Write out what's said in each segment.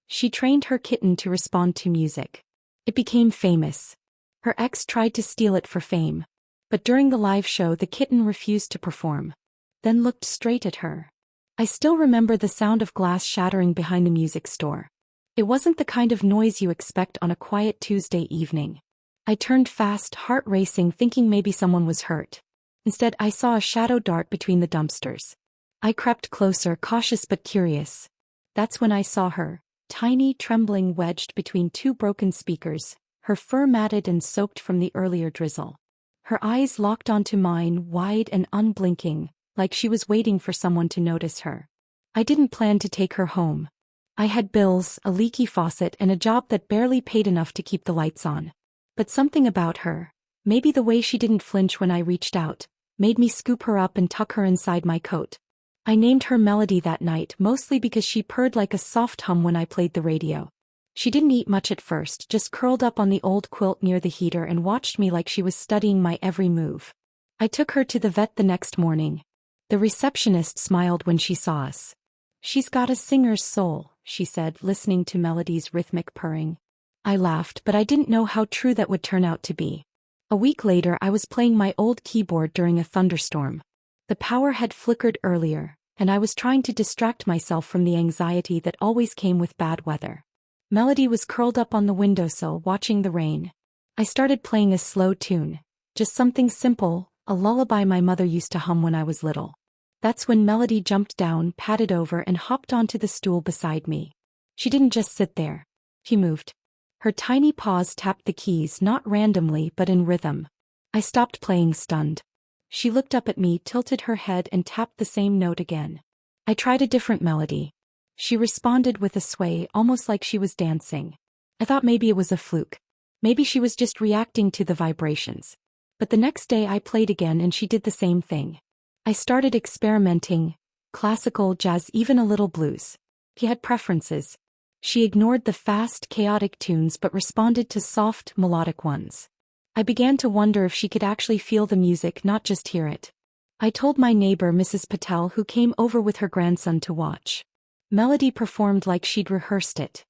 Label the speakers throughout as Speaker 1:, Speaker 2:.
Speaker 1: She trained her kitten to respond to music. It became famous. Her ex tried to steal it for fame. But during the live show the kitten refused to perform. Then looked straight at her. I still remember the sound of glass shattering behind the music store. It wasn't the kind of noise you expect on a quiet Tuesday evening. I turned fast, heart racing, thinking maybe someone was hurt. Instead, I saw a shadow dart between the dumpsters. I crept closer, cautious but curious. That's when I saw her, tiny, trembling, wedged between two broken speakers, her fur matted and soaked from the earlier drizzle. Her eyes locked onto mine, wide and unblinking, like she was waiting for someone to notice her. I didn't plan to take her home. I had bills, a leaky faucet, and a job that barely paid enough to keep the lights on. But something about her, maybe the way she didn't flinch when I reached out, made me scoop her up and tuck her inside my coat. I named her Melody that night mostly because she purred like a soft hum when I played the radio. She didn't eat much at first, just curled up on the old quilt near the heater and watched me like she was studying my every move. I took her to the vet the next morning. The receptionist smiled when she saw us. "She's got a singer's soul," she said, listening to Melody's rhythmic purring. I laughed, but I didn't know how true that would turn out to be. A week later I was playing my old keyboard during a thunderstorm. The power had flickered earlier, and I was trying to distract myself from the anxiety that always came with bad weather. Melody was curled up on the windowsill watching the rain. I started playing a slow tune, just something simple, a lullaby my mother used to hum when I was little. That's when Melody jumped down, padded over, and hopped onto the stool beside me. She didn't just sit there. She moved. Her tiny paws tapped the keys, not randomly but in rhythm. I stopped playing, stunned. She looked up at me, tilted her head, and tapped the same note again. I tried a different melody. She responded with a sway, almost like she was dancing. I thought maybe it was a fluke. Maybe she was just reacting to the vibrations. But the next day I played again and she did the same thing. I started experimenting, classical, jazz, even a little blues. She had preferences. She ignored the fast, chaotic tunes but responded to soft, melodic ones. I began to wonder if she could actually feel the music, not just hear it. I told my neighbor, Mrs. Patel, who came over with her grandson to watch. Melody performed like she'd rehearsed it.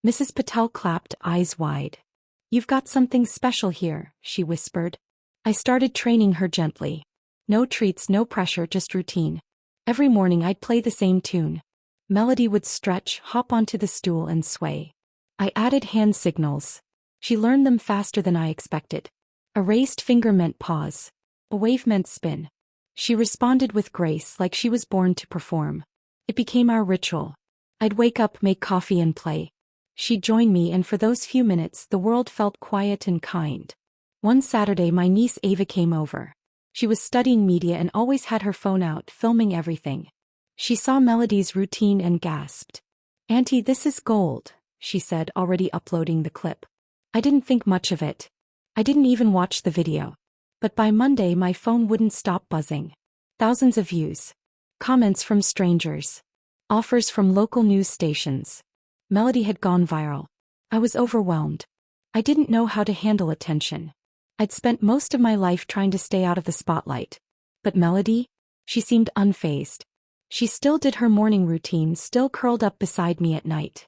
Speaker 1: Mrs. Patel clapped, eyes wide. "You've got something special here," she whispered. I started training her gently. No treats, no pressure, just routine. Every morning I'd play the same tune. Melody would stretch, hop onto the stool, and sway. I added hand signals. She learned them faster than I expected. A raised finger meant pause. A wave meant spin. She responded with grace, like she was born to perform. It became our ritual. I'd wake up, make coffee, and play. She'd join me, and for those few minutes the world felt quiet and kind. One Saturday my niece Ava came over. She was studying media and always had her phone out, filming everything. She saw Melody's routine and gasped. "Auntie, this is gold," she said, already uploading the clip. I didn't think much of it. I didn't even watch the video. But by Monday my phone wouldn't stop buzzing. Thousands of views. Comments from strangers. Offers from local news stations. Melody had gone viral. I was overwhelmed. I didn't know how to handle attention. I'd spent most of my life trying to stay out of the spotlight. But Melody? She seemed unfazed. She still did her morning routine, still curled up beside me at night.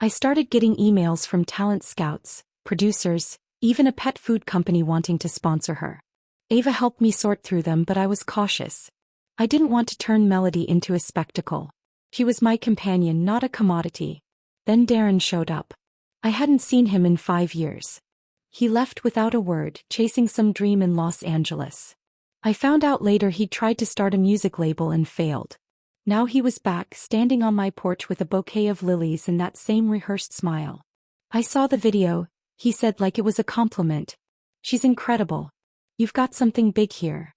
Speaker 1: I started getting emails from talent scouts, producers, even a pet food company wanting to sponsor her. Ava helped me sort through them, but I was cautious. I didn't want to turn Melody into a spectacle. She was my companion, not a commodity. Then Darren showed up. I hadn't seen him in 5 years. He left without a word, chasing some dream in Los Angeles. I found out later he'd tried to start a music label and failed. Now he was back, standing on my porch with a bouquet of lilies and that same rehearsed smile. "I saw the video," he said like it was a compliment. "She's incredible. You've got something big here."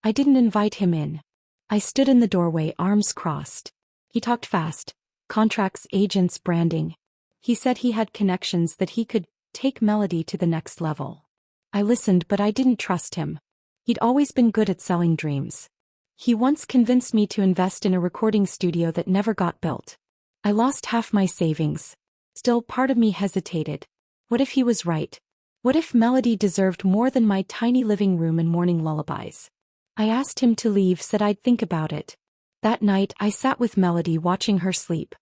Speaker 1: I didn't invite him in. I stood in the doorway, arms crossed. He talked fast. Contracts, agents, branding. He said he had connections, that he could take Melody to the next level. I listened, but I didn't trust him. He'd always been good at selling dreams. He once convinced me to invest in a recording studio that never got built. I lost half my savings. Still, part of me hesitated. What if he was right? What if Melody deserved more than my tiny living room and morning lullabies? I asked him to leave, said I'd think about it. That night I sat with Melody, watching her sleep.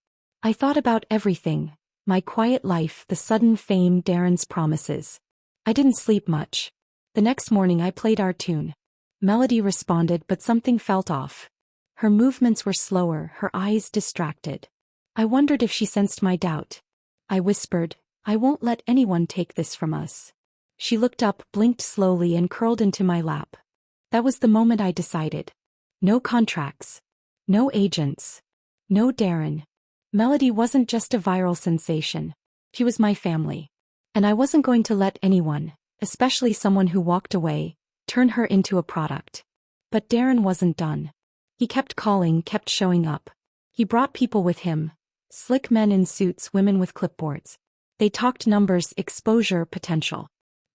Speaker 1: I thought about everything. My quiet life, the sudden fame, Darren's promises. I didn't sleep much. The next morning I played our tune. Melody responded, but something felt off. Her movements were slower, her eyes distracted. I wondered if she sensed my doubt. I whispered, "I won't let anyone take this from us." She looked up, blinked slowly, and curled into my lap. That was the moment I decided. No contracts. No agents. No Darren. Melody wasn't just a viral sensation. She was my family. And I wasn't going to let anyone, especially someone who walked away, turn her into a product. But Darren wasn't done. He kept calling, kept showing up. He brought people with him. Slick men in suits, women with clipboards. They talked numbers, exposure, potential.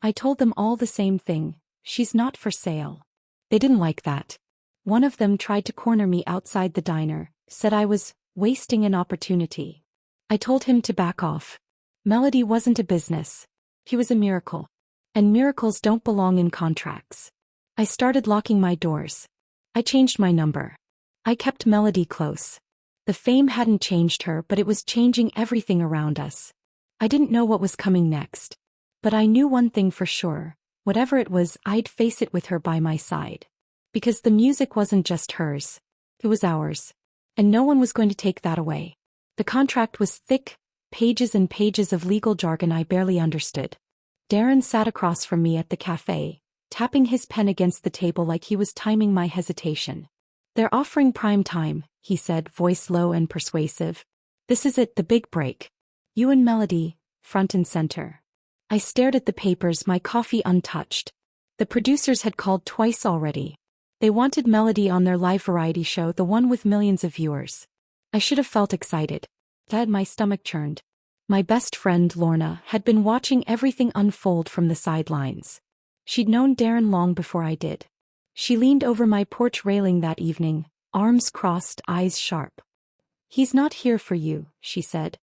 Speaker 1: I told them all the same thing: she's not for sale. They didn't like that. One of them tried to corner me outside the diner, said I was wasting an opportunity. I told him to back off. Melody wasn't a business. She was a miracle. And miracles don't belong in contracts. I started locking my doors. I changed my number. I kept Melody close. The fame hadn't changed her, but it was changing everything around us. I didn't know what was coming next. But I knew one thing for sure: whatever it was, I'd face it with her by my side. Because the music wasn't just hers. It was ours. And no one was going to take that away. The contract was thick, pages and pages of legal jargon I barely understood. Darren sat across from me at the cafe, tapping his pen against the table like he was timing my hesitation. "They're offering prime time," he said, voice low and persuasive. "This is it, the big break. You and Melody, front and center." I stared at the papers, my coffee untouched. The producers had called twice already. They wanted Melody on their live variety show, the one with millions of viewers. I should have felt excited. Had my stomach churned. My best friend, Lorna, had been watching everything unfold from the sidelines. She'd known Darren long before I did. She leaned over my porch railing that evening, arms crossed, eyes sharp. "He's not here for you," she said.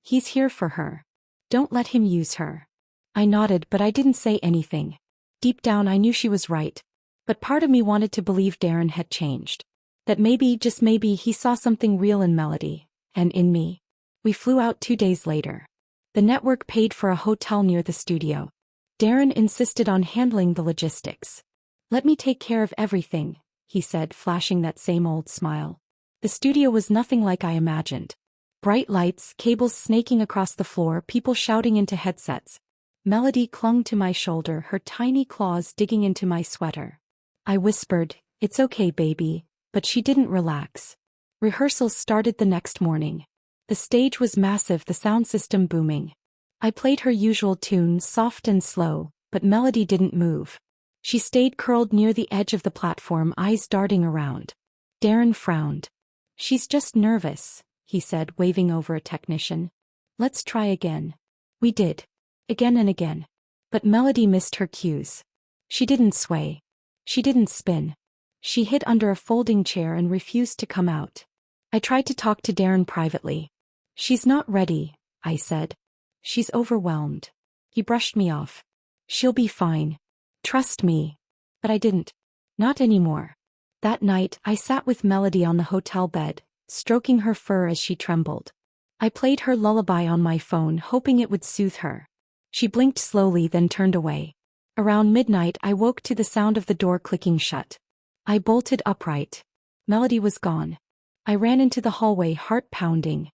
Speaker 1: "He's here for her. Don't let him use her." I nodded, but I didn't say anything. Deep down I knew she was right. But part of me wanted to believe Darren had changed. That maybe, just maybe, he saw something real in Melody, and in me. We flew out 2 days later. The network paid for a hotel near the studio. Darren insisted on handling the logistics. "Let me take care of everything," he said, flashing that same old smile. The studio was nothing like I imagined. Bright lights, cables snaking across the floor, people shouting into headsets. Melody clung to my shoulder, her tiny claws digging into my sweater. I whispered, "It's okay, baby," but she didn't relax. Rehearsals started the next morning. The stage was massive, the sound system booming. I played her usual tune, soft and slow, but Melody didn't move. She stayed curled near the edge of the platform, eyes darting around. Darren frowned. "She's just nervous," he said, waving over a technician. "Let's try again." We did. Again and again. But Melody missed her cues. She didn't sway. She didn't spin. She hid under a folding chair and refused to come out. I tried to talk to Darren privately. "She's not ready," I said. "She's overwhelmed." He brushed me off. "She'll be fine. Trust me." But I didn't. Not anymore. That night, I sat with Melody on the hotel bed, stroking her fur as she trembled. I played her lullaby on my phone, hoping it would soothe her. She blinked slowly, then turned away. Around midnight, I woke to the sound of the door clicking shut. I bolted upright. Melody was gone. I ran into the hallway, heart pounding.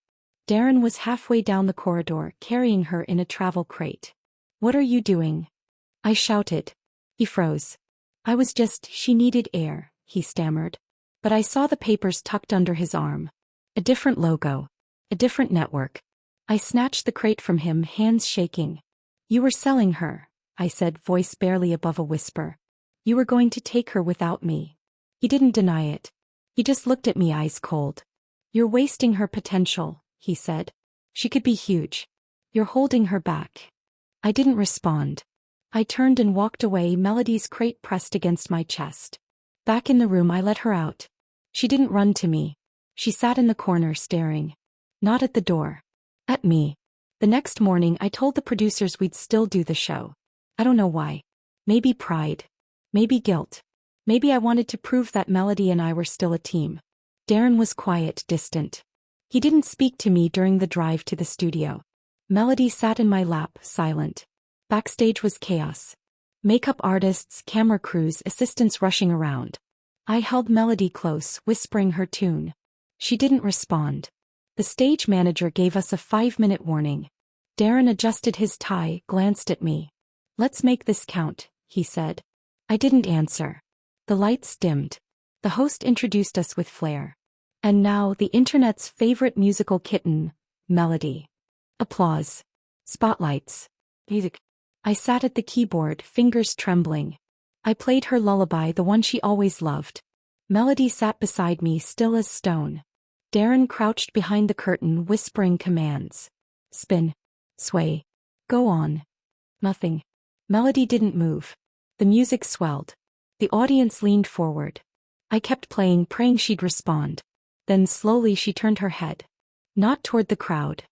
Speaker 1: Darren was halfway down the corridor, carrying her in a travel crate. "What are you doing?" I shouted. He froze. She needed air," he stammered. But I saw the papers tucked under his arm. A different logo. A different network. I snatched the crate from him, hands shaking. "You were selling her," I said, voice barely above a whisper. "You were going to take her without me." He didn't deny it. He just looked at me, eyes cold. "You're wasting her potential," he said. "She could be huge. You're holding her back." I didn't respond. I turned and walked away, Melody's crate pressed against my chest. Back in the room, I let her out. She didn't run to me. She sat in the corner, staring. Not at the door. At me. The next morning, I told the producers we'd still do the show. I don't know why. Maybe pride. Maybe guilt. Maybe I wanted to prove that Melody and I were still a team. Darren was quiet, distant. He didn't speak to me during the drive to the studio. Melody sat in my lap, silent. Backstage was chaos. Makeup artists, camera crews, assistants rushing around. I held Melody close, whispering her tune. She didn't respond. The stage manager gave us a 5-minute warning. Darren adjusted his tie, glanced at me. "Let's make this count," he said. I didn't answer. The lights dimmed. The host introduced us with flair. And now the internet's favorite musical kitten, Melody. Applause. Spotlights. Music. I sat at the keyboard, fingers trembling. I played her lullaby, the one she always loved. Melody sat beside me, still as stone. Darren crouched behind the curtain, whispering commands. "Spin. Sway. Go on." Nothing. Melody didn't move. The music swelled. The audience leaned forward. I kept playing, praying she'd respond. Then slowly she turned her head. Not toward the crowd.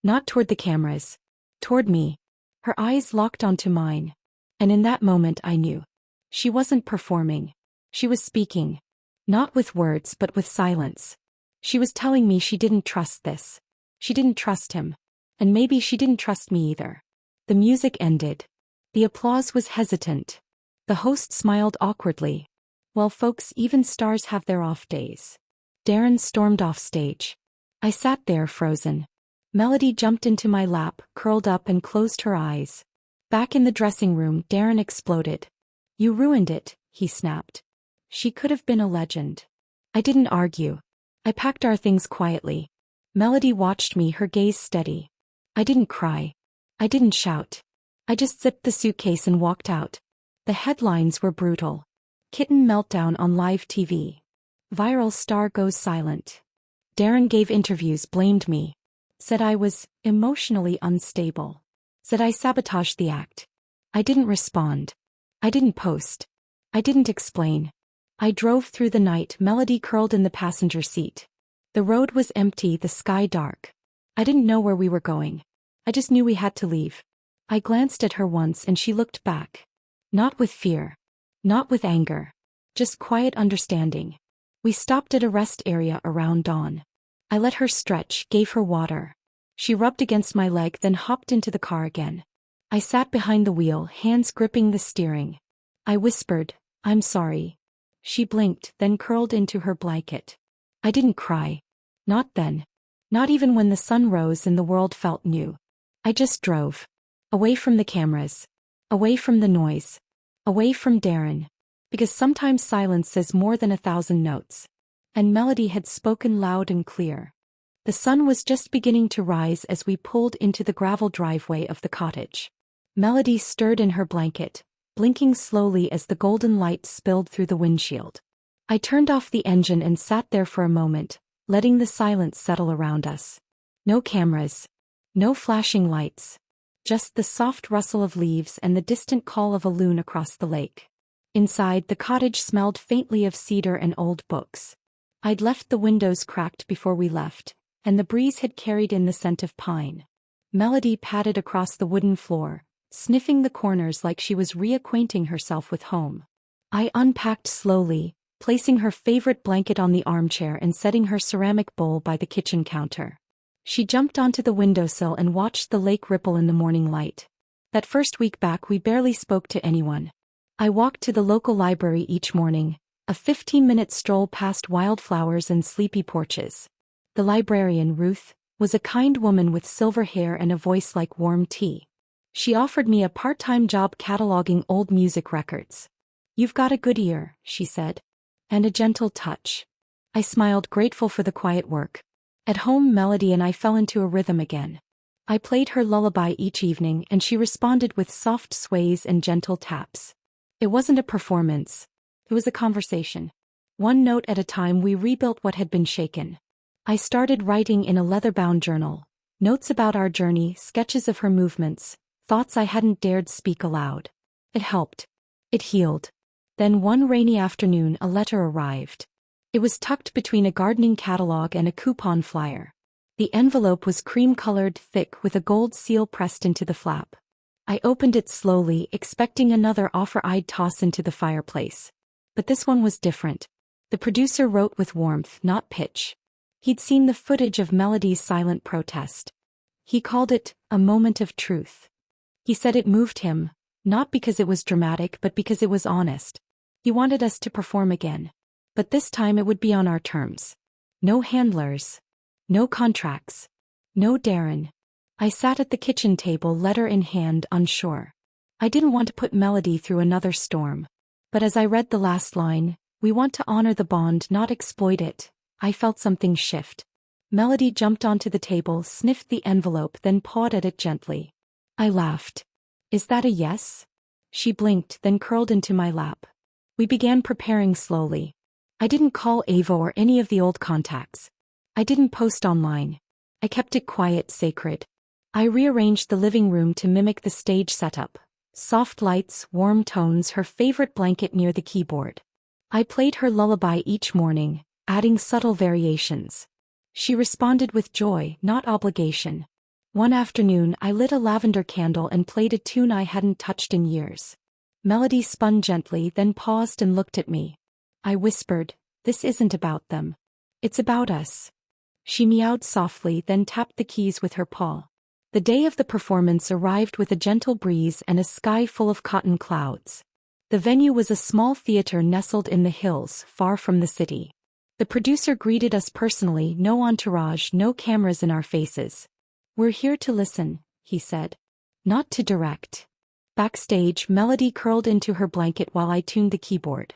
Speaker 1: Not toward the cameras. Toward me. Her eyes locked onto mine. And in that moment I knew. She wasn't performing. She was speaking. Not with words, but with silence. She was telling me she didn't trust this. She didn't trust him. And maybe she didn't trust me either. The music ended. The applause was hesitant. The host smiled awkwardly. "Well, folks, even stars have their off days." Darren stormed off stage. I sat there frozen. Melody jumped into my lap, curled up and closed her eyes. Back in the dressing room, Darren exploded. "You ruined it," he snapped. "She could have been a legend." I didn't argue. I packed our things quietly. Melody watched me, her gaze steady. I didn't cry. I didn't shout. I just zipped the suitcase and walked out. The headlines were brutal. Kitten meltdown on live TV. Viral star goes silent. Darren gave interviews, blamed me. Said I was emotionally unstable. Said I sabotaged the act. I didn't respond. I didn't post. I didn't explain. I drove through the night, Melody curled in the passenger seat. The road was empty, the sky dark. I didn't know where we were going. I just knew we had to leave. I glanced at her once and she looked back. Not with fear. Not with anger. Just quiet understanding. We stopped at a rest area around dawn. I let her stretch, gave her water. She rubbed against my leg, then hopped into the car again. I sat behind the wheel, hands gripping the steering. I whispered, "I'm sorry." She blinked, then curled into her blanket. I didn't cry. Not then. Not even when the sun rose and the world felt new. I just drove. Away from the cameras. Away from the noise. Away from Darren. Because sometimes silence says more than 1,000 notes. And Melody had spoken loud and clear. The sun was just beginning to rise as we pulled into the gravel driveway of the cottage. Melody stirred in her blanket, blinking slowly as the golden light spilled through the windshield. I turned off the engine and sat there for a moment, letting the silence settle around us. No cameras. No flashing lights. Just the soft rustle of leaves and the distant call of a loon across the lake. Inside, the cottage smelled faintly of cedar and old books. I'd left the windows cracked before we left, and the breeze had carried in the scent of pine. Melody padded across the wooden floor, sniffing the corners like she was reacquainting herself with home. I unpacked slowly, placing her favorite blanket on the armchair and setting her ceramic bowl by the kitchen counter. She jumped onto the windowsill and watched the lake ripple in the morning light. That first week back we barely spoke to anyone. I walked to the local library each morning, a 15-minute stroll past wildflowers and sleepy porches. The librarian, Ruth, was a kind woman with silver hair and a voice like warm tea. She offered me a part-time job cataloging old music records. "You've got a good ear," she said. And a gentle touch. I smiled, grateful for the quiet work. At home, Melody and I fell into a rhythm again. I played her lullaby each evening and she responded with soft sways and gentle taps. It wasn't a performance. It was a conversation. One note at a time we rebuilt what had been shaken. I started writing in a leather-bound journal. Notes about our journey, sketches of her movements, thoughts I hadn't dared speak aloud. It helped. It healed. Then one rainy afternoon a letter arrived. It was tucked between a gardening catalog and a coupon flyer. The envelope was cream-colored, thick, with a gold seal pressed into the flap. I opened it slowly, expecting another offer I'd toss into the fireplace. But this one was different. The producer wrote with warmth, not pitch. He'd seen the footage of Melody's silent protest. He called it a moment of truth. He said it moved him, not because it was dramatic but because it was honest. He wanted us to perform again. But this time it would be on our terms. No handlers. No contracts. No Darren. I sat at the kitchen table, letter in hand, unsure. I didn't want to put Melody through another storm. But as I read the last line, "We want to honor the bond, not exploit it," I felt something shift. Melody jumped onto the table, sniffed the envelope, then pawed at it gently. I laughed. "Is that a yes?" She blinked, then curled into my lap. We began preparing slowly. I didn't call Ava or any of the old contacts. I didn't post online. I kept it quiet, sacred. I rearranged the living room to mimic the stage setup. Soft lights, warm tones, her favorite blanket near the keyboard. I played her lullaby each morning, adding subtle variations. She responded with joy, not obligation. One afternoon I lit a lavender candle and played a tune I hadn't touched in years. Melody spun gently, then paused and looked at me. I whispered, "This isn't about them. It's about us." She meowed softly, then tapped the keys with her paw. The day of the performance arrived with a gentle breeze and a sky full of cotton clouds. The venue was a small theater nestled in the hills, far from the city. The producer greeted us personally, no entourage, no cameras in our faces. "We're here to listen," he said. "Not to direct." Backstage, Melody curled into her blanket while I tuned the keyboard.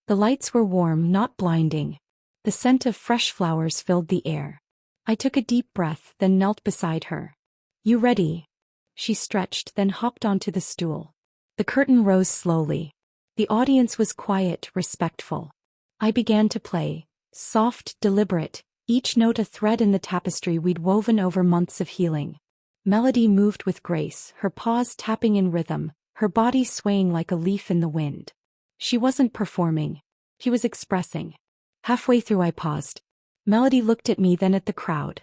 Speaker 1: The lights were warm, not blinding. The scent of fresh flowers filled the air. I took a deep breath, then knelt beside her. "You ready?" She stretched, then hopped onto the stool. The curtain rose slowly. The audience was quiet, respectful. I began to play, soft, deliberate, each note a thread in the tapestry we'd woven over months of healing. Melody moved with grace, her paws tapping in rhythm, her body swaying like a leaf in the wind. She wasn't performing. She was expressing. Halfway through I paused. Melody looked at me, then at the crowd.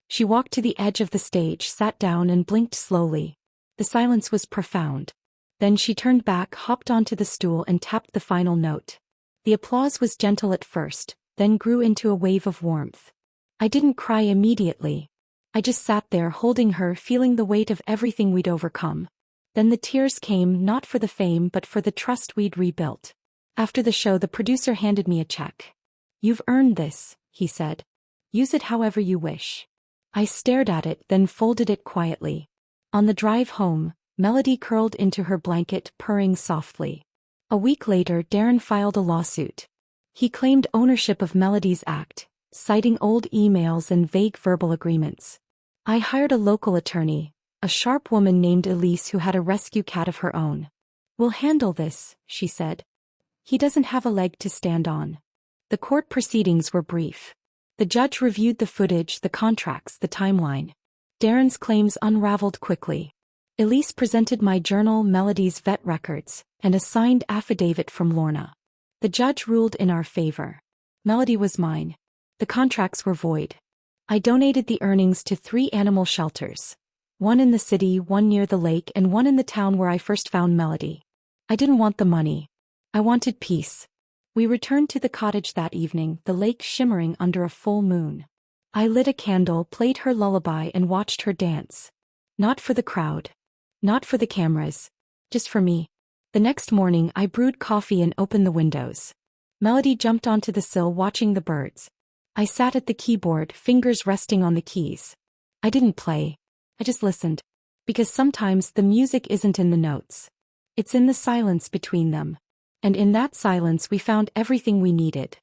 Speaker 1: She walked to the edge of the stage, sat down and blinked slowly. The silence was profound. Then she turned back, hopped onto the stool and tapped the final note. The applause was gentle at first, then grew into a wave of warmth. I didn't cry immediately. I just sat there holding her, feeling the weight of everything we'd overcome. Then the tears came, not for the fame but for the trust we'd rebuilt. After the show, the producer handed me a check. "You've earned this," he said. "Use it however you wish." I stared at it, then folded it quietly. On the drive home, Melody curled into her blanket, purring softly. A week later, Darren filed a lawsuit. He claimed ownership of Melody's act, citing old emails and vague verbal agreements. I hired a local attorney, a sharp woman named Elise who had a rescue cat of her own. "We'll handle this," she said. "He doesn't have a leg to stand on." The court proceedings were brief. The judge reviewed the footage, the contracts, the timeline. Darren's claims unraveled quickly. Elise presented my journal, Melody's vet records, and a signed affidavit from Lorna. The judge ruled in our favor. Melody was mine. The contracts were void. I donated the earnings to 3 animal shelters. One in the city, one near the lake, and one in the town where I first found Melody. I didn't want the money. I wanted peace. We returned to the cottage that evening, the lake shimmering under a full moon. I lit a candle, played her lullaby, and watched her dance. Not for the crowd. Not for the cameras. Just for me. The next morning I brewed coffee and opened the windows. Melody jumped onto the sill, watching the birds. I sat at the keyboard, fingers resting on the keys. I didn't play. I just listened. Because sometimes the music isn't in the notes. It's in the silence between them. And in that silence we found everything we needed.